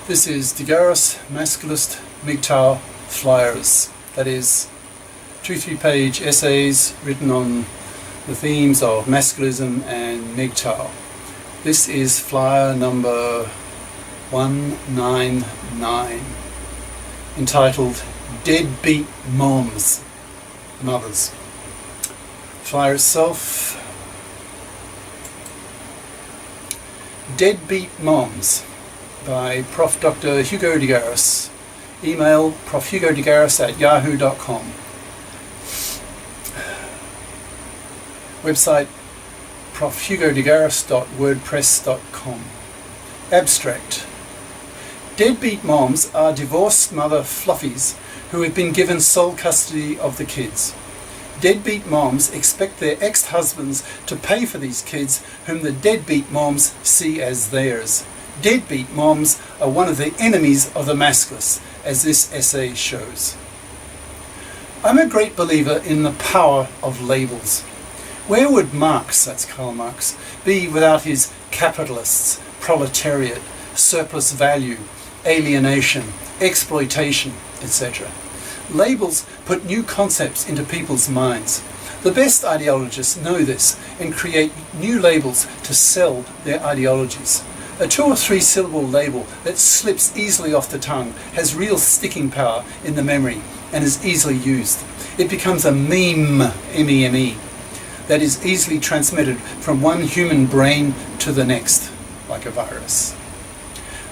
This is the GARIS Masculist MGTOW flyers. That is 2-3-page essays written on the themes of masculism and MGTOW. This is flyer number 199, entitled Deadbeat Mothers. Flyer itself: Deadbeat Moms by Prof. Dr. Hugo de GARIS. Email profhugodegaris@yahoo.com. Website profhugodegaris.wordpress.com. Abstract: Deadbeat moms are divorced mother fluffies who have been given sole custody of the kids. Deadbeat moms expect their ex-husbands to pay for these kids whom the deadbeat moms see as theirs. Deadbeat moms are one of the enemies of the masculist, as this essay shows. I'm a great believer in the power of labels. Where would Marx, that's Karl Marx, be without his capitalists, proletariat, surplus value, alienation, exploitation, etc.? Labels put new concepts into people's minds. The best ideologists know this and create new labels to sell their ideologies. A 2 or 3 syllable label that slips easily off the tongue has real sticking power in the memory and is easily used. It becomes a meme, M-E-M-E, that is easily transmitted from one human brain to the next, like a virus.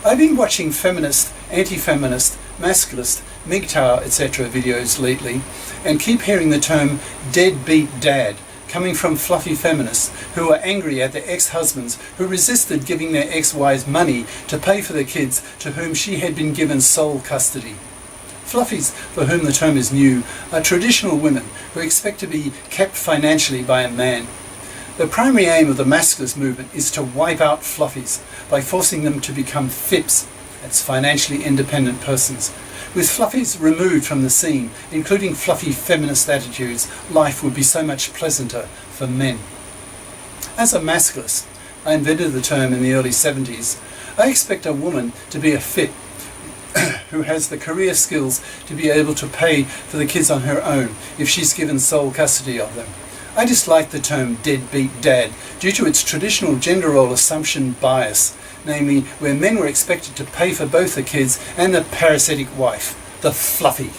I've been watching feminist, anti-feminist, masculist, MGTOW, etc. videos lately and keep hearing the term deadbeat dad coming from fluffy feminists who are angry at their ex-husbands who resisted giving their ex-wives money to pay for the kids to whom she had been given sole custody. Fluffies, for whom the term is new, are traditional women who expect to be kept financially by a man. The primary aim of the masculist movement is to wipe out fluffies by forcing them to become FIPs, that's financially independent persons. With fluffies removed from the scene, including fluffy feminist attitudes, life would be so much pleasanter for men. As a masculist, I invented the term in the early 70s. I expect a woman to be a FIP who has the career skills to be able to pay for the kids on her own if she's given sole custody of them. I dislike the term deadbeat dad due to its traditional gender role assumption bias, namely where men were expected to pay for both the kids and the parasitic wife, the fluffy.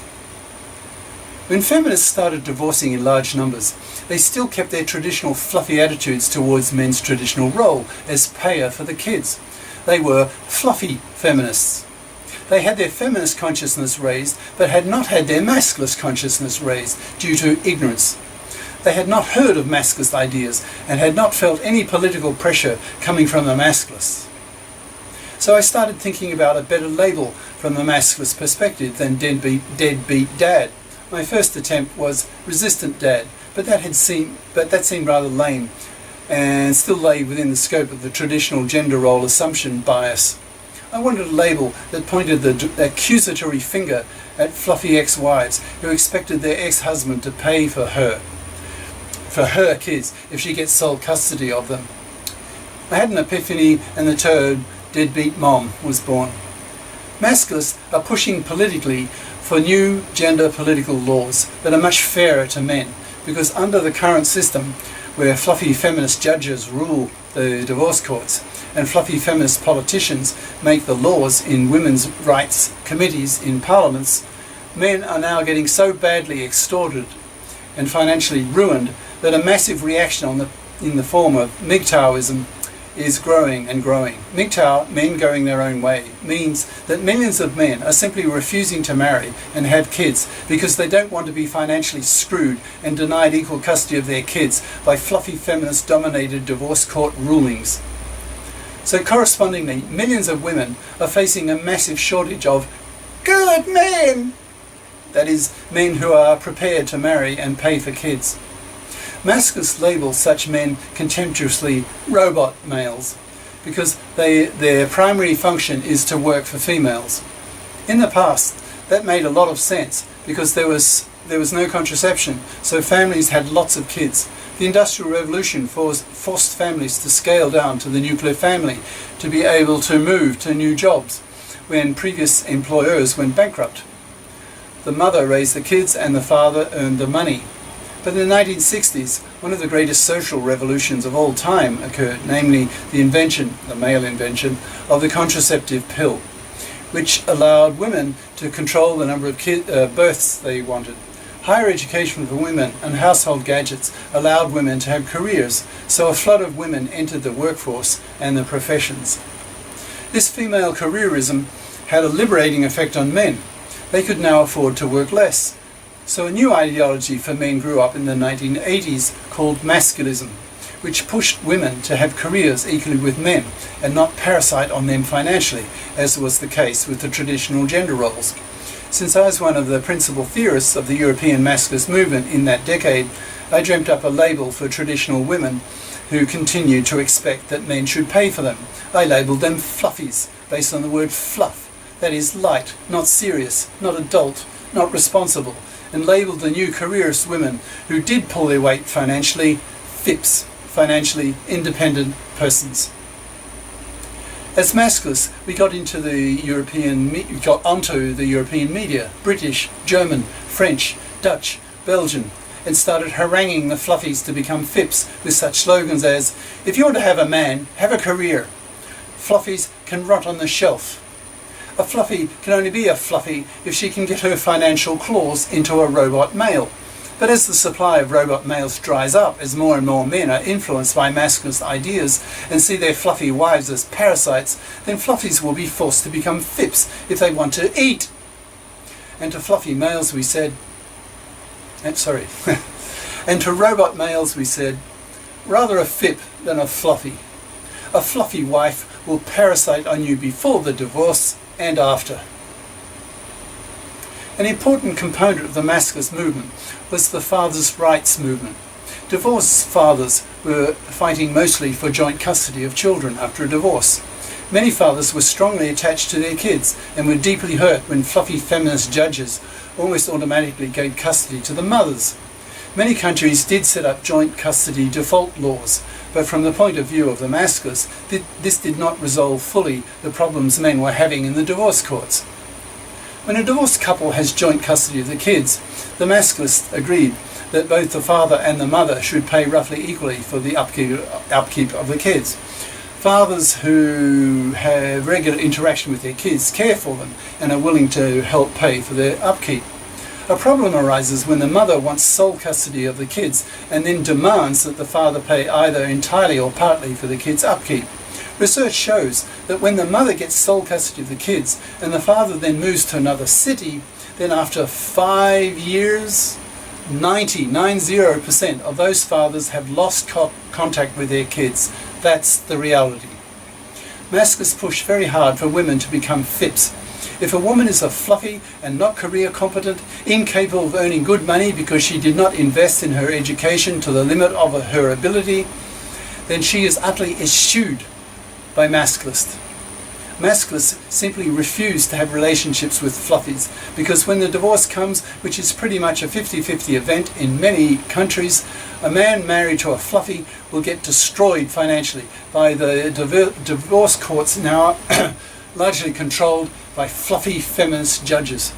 When feminists started divorcing in large numbers, they still kept their traditional fluffy attitudes towards men's traditional role as payer for the kids. They were fluffy feminists. They had their feminist consciousness raised, but had not had their masculist consciousness raised due to ignorance. They had not heard of masculist ideas and had not felt any political pressure coming from the masculists. So I started thinking about a better label from the masculist perspective than deadbeat dad. My first attempt was resistant dad, but that seemed rather lame and still lay within the scope of the traditional gender role assumption bias. I wanted a label that pointed the accusatory finger at fluffy ex-wives who expected their ex-husband to pay for her kids if she gets sole custody of them. I had an epiphany and the term deadbeat mom was born. Masculists are pushing politically for new gender political laws that are much fairer to men, because under the current system where fluffy feminist judges rule the divorce courts and fluffy feminist politicians make the laws in women's rights committees in parliaments, men are now getting so badly extorted and financially ruined that a massive reaction in the form of MGTOWism is growing and growing. MGTOW, men going their own way, means that millions of men are simply refusing to marry and have kids because they don't want to be financially screwed and denied equal custody of their kids by fluffy feminist dominated divorce court rulings. So correspondingly, millions of women are facing a massive shortage of good men. That is, men who are prepared to marry and pay for kids. Masculists label such men contemptuously robot males because their primary function is to work for females. In the past, that made a lot of sense because there was no contraception, so families had lots of kids. The Industrial Revolution forced families to scale down to the nuclear family to be able to move to new jobs. when previous employers went bankrupt. The mother raised the kids and the father earned the money. But in the 1960s, one of the greatest social revolutions of all time occurred, namely the male invention, of the contraceptive pill, which allowed women to control the number of births they wanted. Higher education for women and household gadgets allowed women to have careers, so a flood of women entered the workforce and the professions. This female careerism had a liberating effect on men. They could now afford to work less. So a new ideology for men grew up in the 1980s called masculism, which pushed women to have careers equally with men and not parasite on them financially, as was the case with the traditional gender roles. Since I was one of the principal theorists of the European masculist movement in that decade, I dreamt up a label for traditional women who continued to expect that men should pay for them. I labelled them fluffies, based on the word fluff, that is light, not serious, not adult, not responsible, and labelled the new careerist women who did pull their weight financially, FIPs, financially independent persons. As masculists, we got onto the European media, British, German, French, Dutch, Belgian, and started haranguing the fluffies to become FIPs with such slogans as, "If you want to have a man, have a career. Fluffies can rot on the shelf. A fluffy can only be a fluffy if she can get her financial claws into a robot male." But as the supply of robot males dries up, as more and more men are influenced by masculinist ideas and see their fluffy wives as parasites, then fluffies will be forced to become FIPs if they want to eat. And to fluffy males we said, and to robot males we said, rather a FIP than a fluffy. A fluffy wife will parasite on you before the divorce and after. An important component of the masculinist movement was the fathers' rights movement. Divorced fathers were fighting mostly for joint custody of children after a divorce. Many fathers were strongly attached to their kids and were deeply hurt when fluffy feminist judges almost automatically gave custody to the mothers. Many countries did set up joint custody default laws, but from the point of view of the masculists, this did not resolve fully the problems men were having in the divorce courts. When a divorced couple has joint custody of the kids, the masculists agreed that both the father and the mother should pay roughly equally for the upkeep of the kids. Fathers who have regular interaction with their kids care for them and are willing to help pay for their upkeep. A problem arises when the mother wants sole custody of the kids and then demands that the father pay either entirely or partly for the kids' upkeep. Research shows that when the mother gets sole custody of the kids and the father then moves to another city, then after 5 years, 90% of those fathers have lost contact with their kids. That's the reality. Masculists push very hard for women to become FIPs. If a woman is a fluffy and not career competent, incapable of earning good money because she did not invest in her education to the limit of her ability, then she is utterly eschewed by masculists. Masculists simply refuse to have relationships with fluffies because when the divorce comes, which is pretty much a 50-50 event in many countries, a man married to a fluffy will get destroyed financially by the divorce courts now largely controlled by fluffy feminist judges.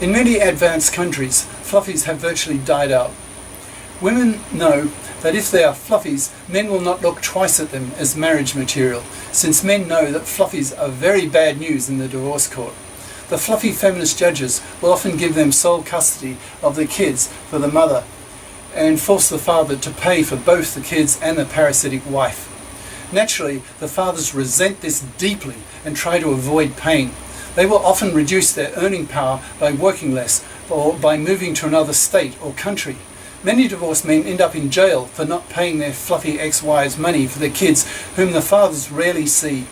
In many advanced countries, fluffies have virtually died out. Women know that if they are fluffies, men will not look twice at them as marriage material, since men know that fluffies are very bad news in the divorce court. The fluffy feminist judges will often give them sole custody of the kids for the mother and force the father to pay for both the kids and the parasitic wife. Naturally, the fathers resent this deeply and try to avoid paying. They will often reduce their earning power by working less or by moving to another state or country. Many divorced men end up in jail for not paying their fluffy ex-wives money for their kids, whom the fathers rarely see.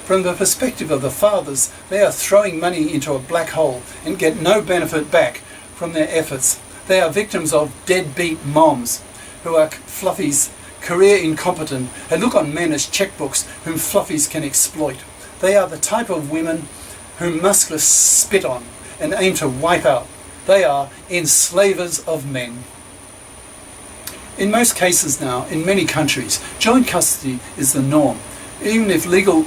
From the perspective of the fathers, they are throwing money into a black hole and get no benefit back from their efforts. They are victims of deadbeat moms who are fluffies, career incompetent, and look on men as checkbooks whom fluffies can exploit. They are the type of women whom musculists spit on and aim to wipe out. They are enslavers of men. In most cases now, in many countries, joint custody is the norm. Even if legal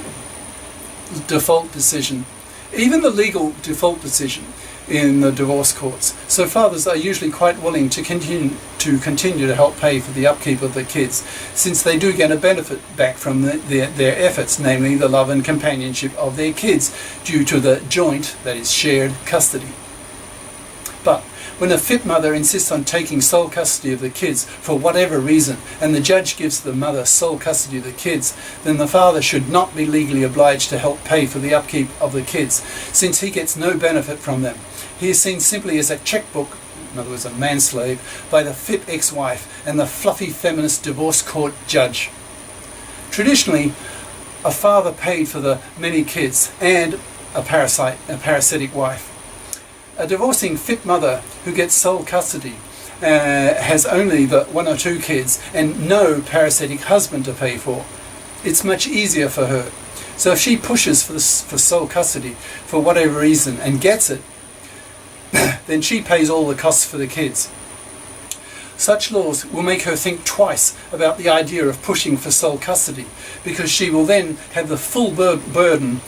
default decision, even the legal default decision in the divorce courts. So fathers are usually quite willing to continue to help pay for the upkeep of the kids, since they do get a benefit back from their efforts, namely the love and companionship of their kids, due to the joint, that is shared, custody. But when a fit mother insists on taking sole custody of the kids for whatever reason, and the judge gives the mother sole custody of the kids, then the father should not be legally obliged to help pay for the upkeep of the kids, since he gets no benefit from them. He is seen simply as a checkbook, in other words a manslave, by the fit ex-wife and the fluffy feminist divorce court judge. Traditionally, a father paid for the many kids and a parasitic wife. A divorcing fit mother who gets sole custody has only the 1 or 2 kids and no parasitic husband to pay for. It's much easier for her. So if she pushes for sole custody for whatever reason and gets it, then she pays all the costs for the kids. Such laws will make her think twice about the idea of pushing for sole custody, because she will then have the full burden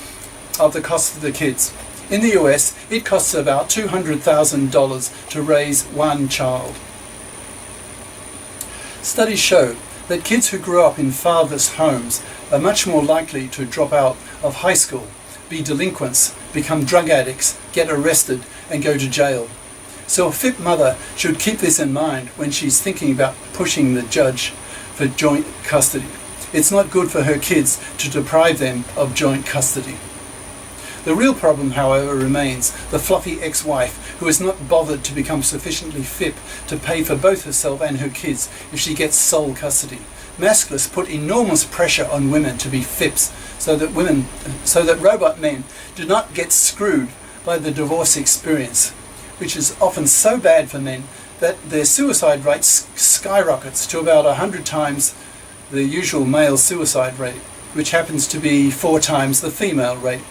of the cost of the kids. In the US, it costs about $200,000 to raise one child. Studies show that kids who grow up in fatherless homes are much more likely to drop out of high school, be delinquents, become drug addicts, get arrested, and go to jail. So a fit mother should keep this in mind when she's thinking about pushing the judge for joint custody. It's not good for her kids to deprive them of joint custody. The real problem, however, remains the fluffy ex-wife who is not bothered to become sufficiently fit to pay for both herself and her kids if she gets sole custody. Masculists put enormous pressure on women to be FIPs so that robot men do not get screwed by the divorce experience, which is often so bad for men that their suicide rate skyrockets to about 100 times the usual male suicide rate, which happens to be 4 times the female rate.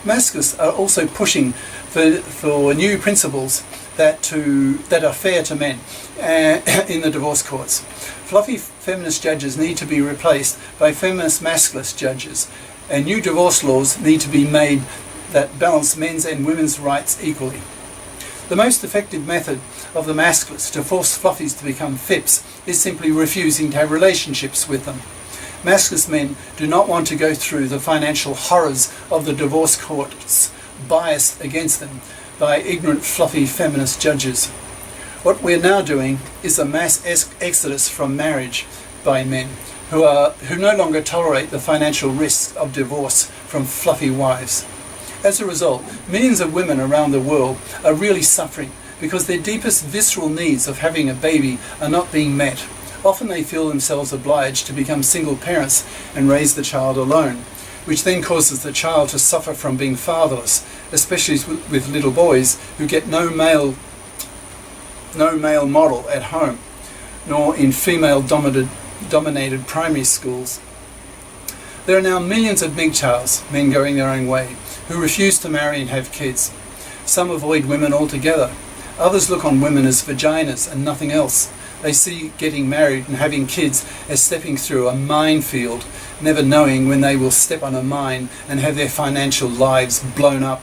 Masculists are also pushing for new principles that are fair to men in the divorce courts. Fluffy feminist judges need to be replaced by feminist masculist judges, and new divorce laws need to be made that balance men's and women's rights equally. The most effective method of the masculists to force fluffies to become FIPs is simply refusing to have relationships with them. Masculist men do not want to go through the financial horrors of the divorce courts biased against them by ignorant fluffy feminist judges. What we're now doing is a mass exodus from marriage by men who no longer tolerate the financial risks of divorce from fluffy wives. As a result, millions of women around the world are really suffering because their deepest visceral needs of having a baby are not being met. Often they feel themselves obliged to become single parents and raise the child alone, which then causes the child to suffer from being fatherless, especially with little boys who get no male model at home, nor in female-dominated primary schools. There are now millions of MGTOWs, men going their own way, who refuse to marry and have kids. Some avoid women altogether. Others look on women as vaginas and nothing else. They see getting married and having kids as stepping through a minefield, never knowing when they will step on a mine and have their financial lives blown up.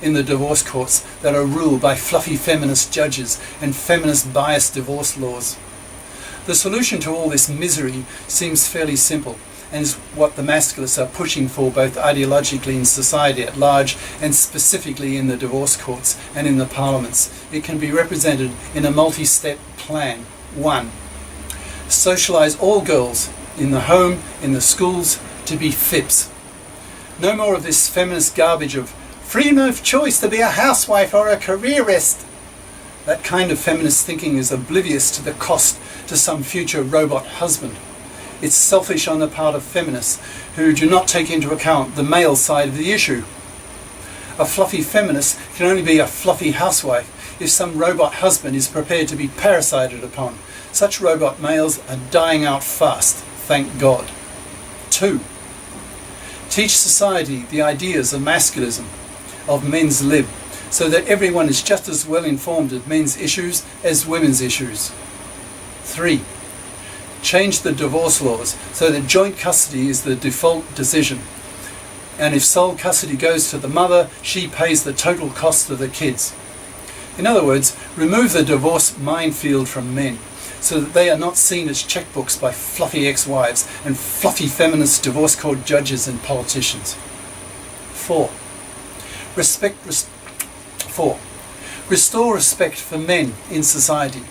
In the divorce courts that are ruled by fluffy feminist judges and feminist biased divorce laws. The solution to all this misery seems fairly simple, and is what the masculists are pushing for both ideologically in society at large and specifically in the divorce courts and in the parliaments. It can be represented in a multi-step plan. 1. Socialise all girls in the home, in the schools, to be FIPs. No more of this feminist garbage of freedom of choice to be a housewife or a careerist. That kind of feminist thinking is oblivious to the cost to some future robot husband. It's selfish on the part of feminists who do not take into account the male side of the issue. A fluffy feminist can only be a fluffy housewife if some robot husband is prepared to be parasited upon. Such robot males are dying out fast, thank God. 2. Teach society the ideas of masculism, of men's lib, so that everyone is just as well informed of men's issues as women's issues. 3. Change the divorce laws so that joint custody is the default decision. And if sole custody goes to the mother, she pays the total cost of the kids. In other words, remove the divorce minefield from men, so that they are not seen as checkbooks by fluffy ex-wives and fluffy feminist divorce court judges and politicians. 4. Restore respect for men in society.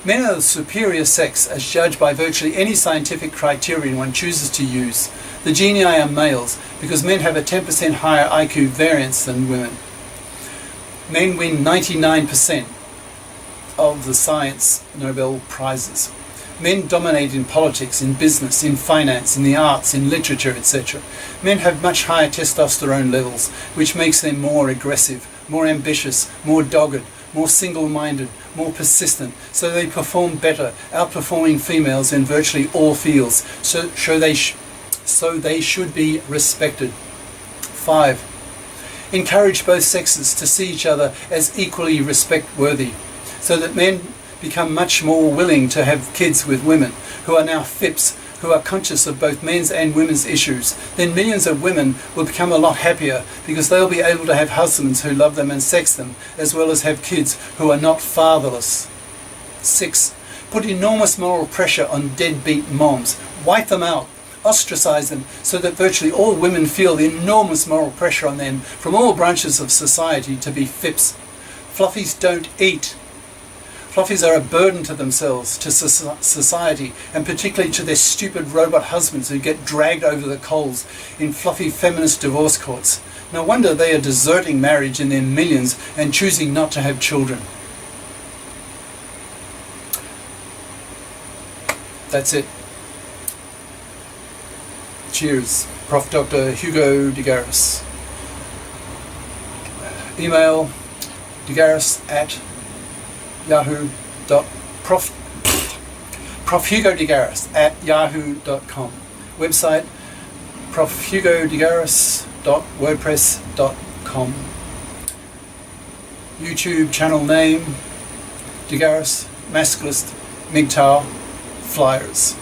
Men are the superior sex as judged by virtually any scientific criterion one chooses to use. The genii are males because men have a 10% higher IQ variance than women. Men win 99% of the science Nobel Prizes. Men dominate in politics, in business, in finance, in the arts, in literature, etc. Men have much higher testosterone levels, which makes them more aggressive, more ambitious, more dogged, more single-minded, more persistent, so they perform better, outperforming females in virtually all fields, so they should be respected. 5. Encourage both sexes to see each other as equally respect-worthy, so that men become much more willing to have kids with women who are now FIPS, who are conscious of both men's and women's issues. Then millions of women will become a lot happier because they'll be able to have husbands who love them and sex them, as well as have kids who are not fatherless. 6. Put enormous moral pressure on deadbeat moms. Wipe them out. Ostracize them so that virtually all women feel the enormous moral pressure on them from all branches of society to be FIPS. Fluffies don't eat. Fluffies are a burden to themselves, to society, and particularly to their stupid robot husbands who get dragged over the coals in fluffy feminist divorce courts. No wonder they are deserting marriage in their millions and choosing not to have children. That's it. Cheers. Prof. Dr. Hugo de Garis. Email profhugodegaris@yahoo.com. Website profhugodegaris.wordpress.com. YouTube channel name De Garis, Masculist, MGTOW, Flyers.